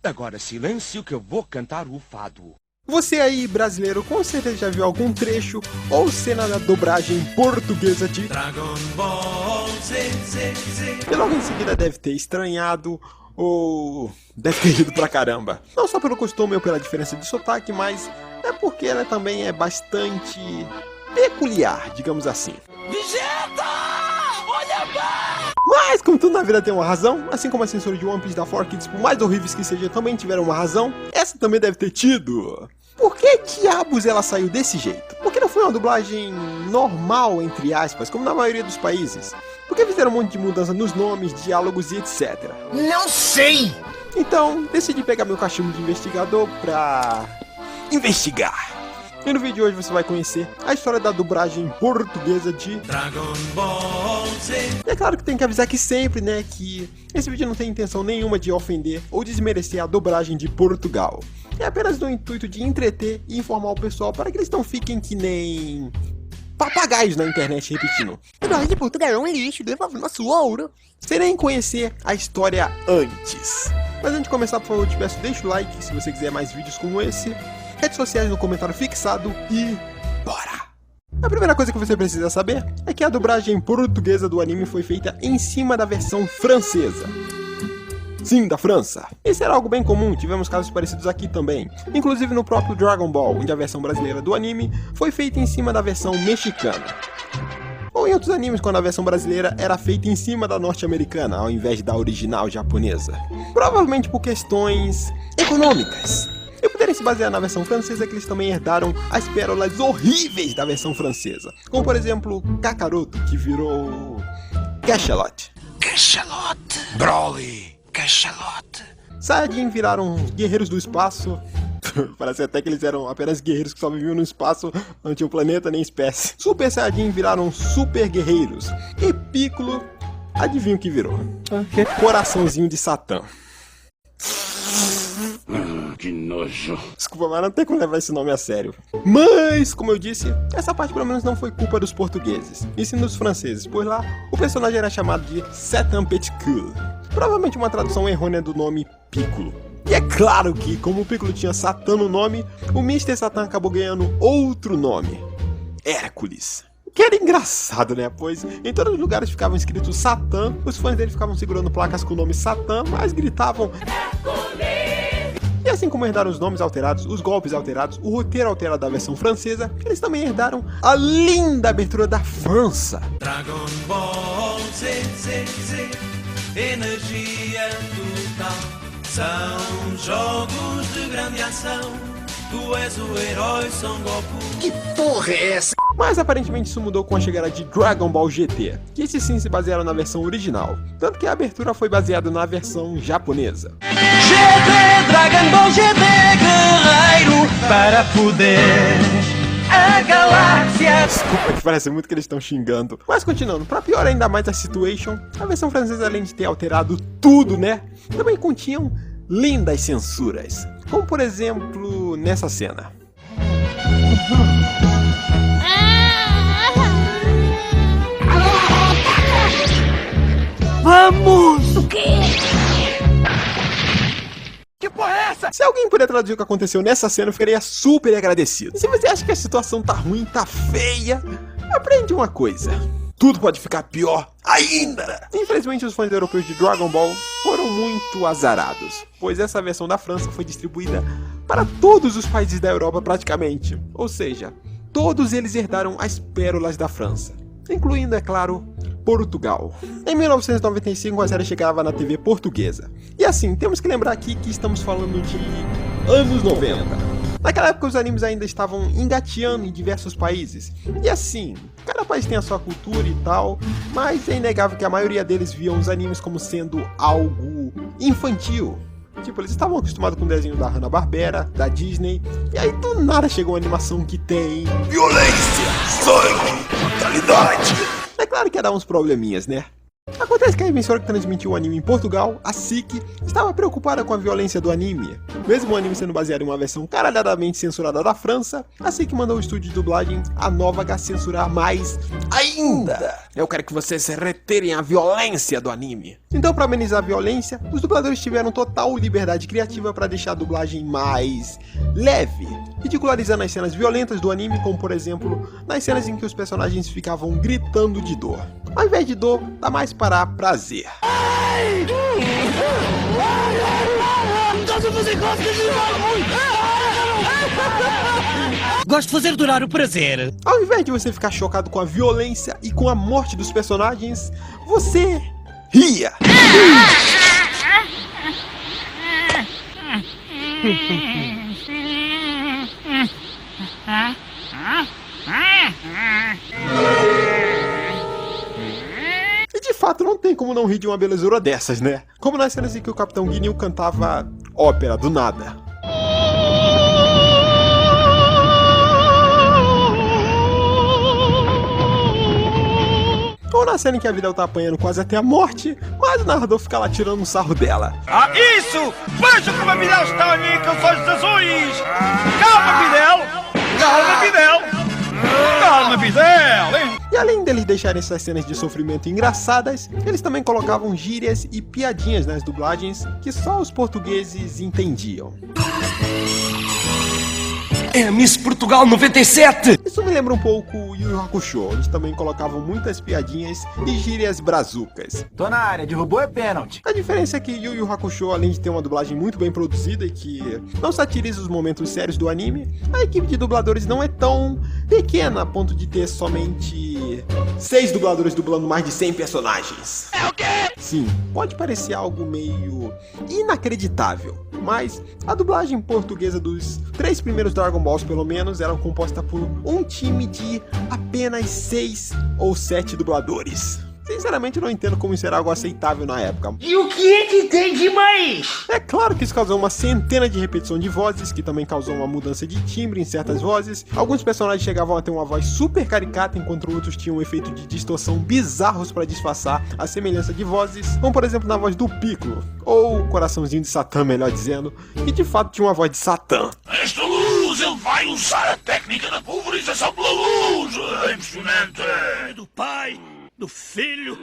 Agora silêncio que eu vou cantar o fado. Você aí, brasileiro, com certeza já viu algum trecho ou cena da dublagem portuguesa de Dragon Ball Z. E logo em seguida deve ter estranhado ou deve ter rido pra caramba. Não só pelo costume ou pela diferença de sotaque, mas é porque ela também é bastante peculiar, digamos assim. Vegeta! Olha bem! Mas, como tudo na vida tem uma razão, assim como a censura de One Piece da 4Kids, por mais horríveis que sejam, também tiveram uma razão, essa também deve ter tido. Por que diabos ela saiu desse jeito? Porque não foi uma dublagem normal, entre aspas, como na maioria dos países? Porque fizeram um monte de mudança nos nomes, diálogos e etc. Não sei! Então, decidi pegar meu cachimbo de investigador pra investigar. E no vídeo de hoje você vai conhecer a história da dublagem portuguesa de Dragon Ball Z. E é claro que tem que avisar aqui sempre, né, que esse vídeo não tem intenção nenhuma de ofender ou desmerecer a dublagem de Portugal. É apenas no intuito de entreter e informar o pessoal para que eles não fiquem que nem papagaios na internet repetindo: a dublagem de Portugal é um lixo, devolve nosso ouro. Sem nem conhecer a história antes. Mas antes de começar, por favor, eu te peço, deixa o like se você quiser mais vídeos como esse. Redes sociais no comentário fixado e bora! A primeira coisa que você precisa saber é que a dublagem portuguesa do anime foi feita em cima da versão francesa. Sim, da França. Isso era algo bem comum, tivemos casos parecidos aqui também. Inclusive no próprio Dragon Ball, onde a versão brasileira do anime foi feita em cima da versão mexicana. Ou em outros animes, quando a versão brasileira era feita em cima da norte-americana, ao invés da original japonesa. Provavelmente por questões econômicas. E poderem se basear na versão francesa, que eles também herdaram as pérolas horríveis da versão francesa. Como por exemplo, Kakaroto, que virou Cachalote. Cachalote! Broly! Cachalote! Saiyajin viraram guerreiros do espaço. Parece até que eles eram apenas guerreiros que só viviam no espaço, não tinham planeta nem espécie. Super Saiyajin viraram super guerreiros. E Piccolo, adivinha o que virou? Coraçãozinho de Satã. Que nojo. Desculpa, mas não tem como levar esse nome a sério. Mas, como eu disse, essa parte pelo menos não foi culpa dos portugueses, e sim dos franceses, pois lá o personagem era chamado de Satan Petit-Cul. Provavelmente uma tradução errônea do nome Piccolo. E é claro que, como o Piccolo tinha Satã no nome, o Mr. Satan acabou ganhando outro nome: Hércules. Que era engraçado, né? Pois em todos os lugares ficavam escritos Satã, os fãs dele ficavam segurando placas com o nome Satã, mas gritavam Hércules! E assim como herdaram os nomes alterados, os golpes alterados, o roteiro alterado da versão francesa, eles também herdaram a linda abertura da França. Dragon Ball Z, Z, Z, energia total. São jogos de grande ação. Tu és o herói Son Goku. Que porra é essa? Mas aparentemente isso mudou com a chegada de Dragon Ball GT, que esses sim se basearam na versão original, tanto que a abertura foi baseada na versão japonesa. GT, Dragon Ball GT, guerreiro, para poder a galáxia. Desculpa, que parece muito que eles estão xingando. Mas continuando, pra piorar ainda mais a situation, a versão francesa, além de ter alterado tudo, né, também continham lindas censuras, como por exemplo nessa cena. Vamos! O quê? Que porra é essa? Se alguém puder traduzir o que aconteceu nessa cena, eu ficaria super agradecido. E se você acha que a situação tá ruim, tá feia, aprende uma coisa: tudo pode ficar pior ainda. Infelizmente, os fãs europeus de Dragon Ball foram muito azarados, pois essa versão da França foi distribuída para todos os países da Europa praticamente. Ou seja, todos eles herdaram as pérolas da França, incluindo, é claro, Portugal. Em 1995 a série chegava na TV portuguesa. E assim, temos que lembrar aqui que estamos falando de anos 90. Naquela época os animes ainda estavam engateando em diversos países. E assim, cada país tem a sua cultura e tal, mas é inegável que a maioria deles viam os animes como sendo algo infantil. Tipo, eles estavam acostumados com o desenho da Hanna-Barbera, da Disney, e aí do nada chegou uma animação que tem Violência, sangue, brutalidade. É claro que ia dar uns probleminhas, né? Acontece que a emissora que transmitiu o anime em Portugal, a SIC, estava preocupada com a violência do anime. Mesmo o anime sendo baseado em uma versão caralhadamente censurada da França, a SIC mandou o estúdio de dublagem, a Nova H, censurar mais ainda. Eu quero que vocês reterem a violência do anime. Então, para amenizar a violência, os dubladores tiveram total liberdade criativa para deixar a dublagem mais leve, ridicularizando as cenas violentas do anime, como por exemplo, nas cenas em que os personagens ficavam gritando de dor. Ao invés de dor, dá mais para prazer. Gosto de fazer durar o prazer. Ao invés de você ficar chocado com a violência e com a morte dos personagens, você ria. E de fato não tem como não rir de uma belezura dessas, né? Como nas cenas em que o Capitão Guinil cantava ópera do nada. Ou na cena em que a Videl tá apanhando quase até a morte, mas o narrador fica lá tirando um sarro dela. Ah, isso! Veja como a Videl está ali com os olhos azuis! Calma, Videl! Calma, Videl! Calma, Videl, hein? E além deles deixarem essas cenas de sofrimento engraçadas, eles também colocavam gírias e piadinhas nas dublagens que só os portugueses entendiam. É Miss Portugal 97! Isso me lembra um pouco o Yu Yu Hakusho, onde também colocavam muitas piadinhas e gírias brazucas. Tô na área, derrubou é pênalti. A diferença é que Yu Yu Hakusho, além de ter uma dublagem muito bem produzida e que não satiriza os momentos sérios do anime, a equipe de dubladores não é tão pequena a ponto de ter somente 6 dubladores dublando mais de 100 personagens. É o quê? Sim, pode parecer algo meio inacreditável, mas a dublagem portuguesa dos 3 primeiros Dragon Balls, pelo menos, era composta por um time de apenas 6 ou 7 dubladores. Sinceramente, eu não entendo como isso era algo aceitável na época. E o que é que tem de mais? É claro que isso causou uma centena de repetição de vozes, que também causou uma mudança de timbre em certas vozes. Alguns personagens chegavam a ter uma voz super caricata, enquanto outros tinham um efeito de distorção bizarros para disfarçar a semelhança de vozes, como por exemplo na voz do Piccolo, ou o coraçãozinho de Satã, melhor dizendo, que de fato tinha uma voz de Satã. Esta luz, ele vai usar a técnica da pulverização pela luz. É impressionante. Do Pai, do Filho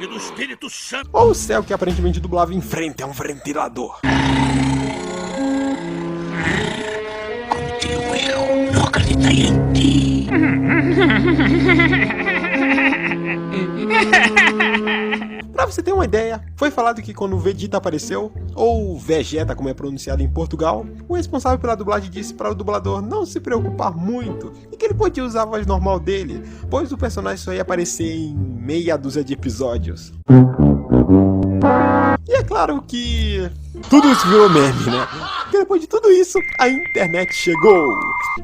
e do Espírito Santo. Ou o céu, que aparentemente dublava em frente a um ventilador. Eu não acreditei em ti. Pra você ter uma ideia, foi falado que quando o Vegeta apareceu, ou Vegeta como é pronunciado em Portugal, o responsável pela dublagem disse para o dublador não se preocupar muito e que ele podia usar a voz normal dele, pois o personagem só ia aparecer em meia dúzia de episódios. E é claro que tudo isso virou meme, né? Porque depois de tudo isso, a internet chegou.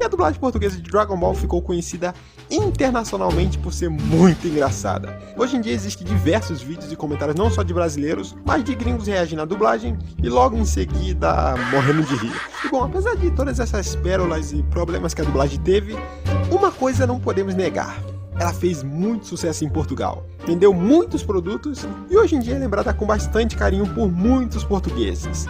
E a dublagem portuguesa de Dragon Ball ficou conhecida internacionalmente por ser muito engraçada. Hoje em dia existem diversos vídeos e comentários não só de brasileiros, mas de gringos reagindo à dublagem e logo em seguida morrendo de rir. E bom, apesar de todas essas pérolas e problemas que a dublagem teve, uma coisa não podemos negar. Ela fez muito sucesso em Portugal, vendeu muitos produtos e hoje em dia é lembrada com bastante carinho por muitos portugueses.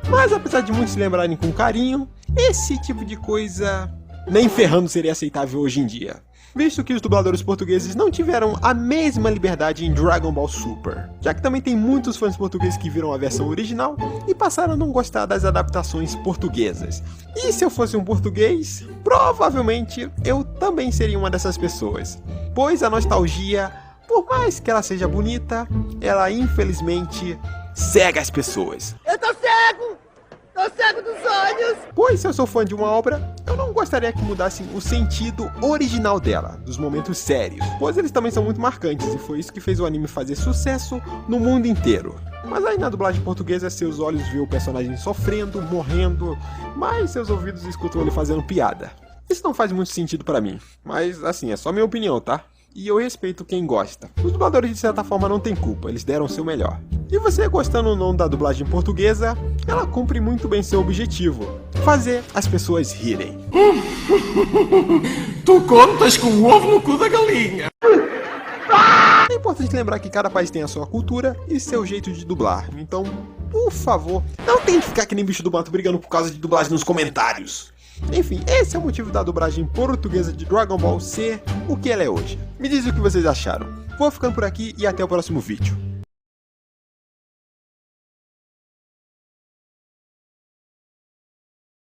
Mas apesar de muitos se lembrarem com carinho, esse tipo de coisa nem ferrando seria aceitável hoje em dia, visto que os dubladores portugueses não tiveram a mesma liberdade em Dragon Ball Super, já que também tem muitos fãs portugueses que viram a versão original e passaram a não gostar das adaptações portuguesas. E se eu fosse um português, provavelmente eu também seria uma dessas pessoas, pois a nostalgia, por mais que ela seja bonita, ela infelizmente cega as pessoas. Eu tô cego! Tô cego dos olhos! Pois se eu sou fã de uma obra, eu não gostaria que mudassem o sentido original dela, dos momentos sérios, pois eles também são muito marcantes e foi isso que fez o anime fazer sucesso no mundo inteiro. Mas aí na dublagem portuguesa, seus olhos vê o personagem sofrendo, morrendo, mas seus ouvidos escutam ele fazendo piada. Isso não faz muito sentido pra mim, mas assim, é só minha opinião, tá? E eu respeito quem gosta. Os dubladores de certa forma não têm culpa, eles deram o seu melhor. E você gostando ou não da dublagem portuguesa, ela cumpre muito bem seu objetivo: fazer as pessoas rirem. Tu contas com o ovo no cu da galinha. É importante lembrar que cada país tem a sua cultura e seu jeito de dublar. Então, por favor, não tente ficar que nem bicho do mato brigando por causa de dublagem nos comentários. Enfim, esse é o motivo da dublagem portuguesa de Dragon Ball ser o que ela é hoje. Me diz o que vocês acharam. Vou ficando por aqui e até o próximo vídeo.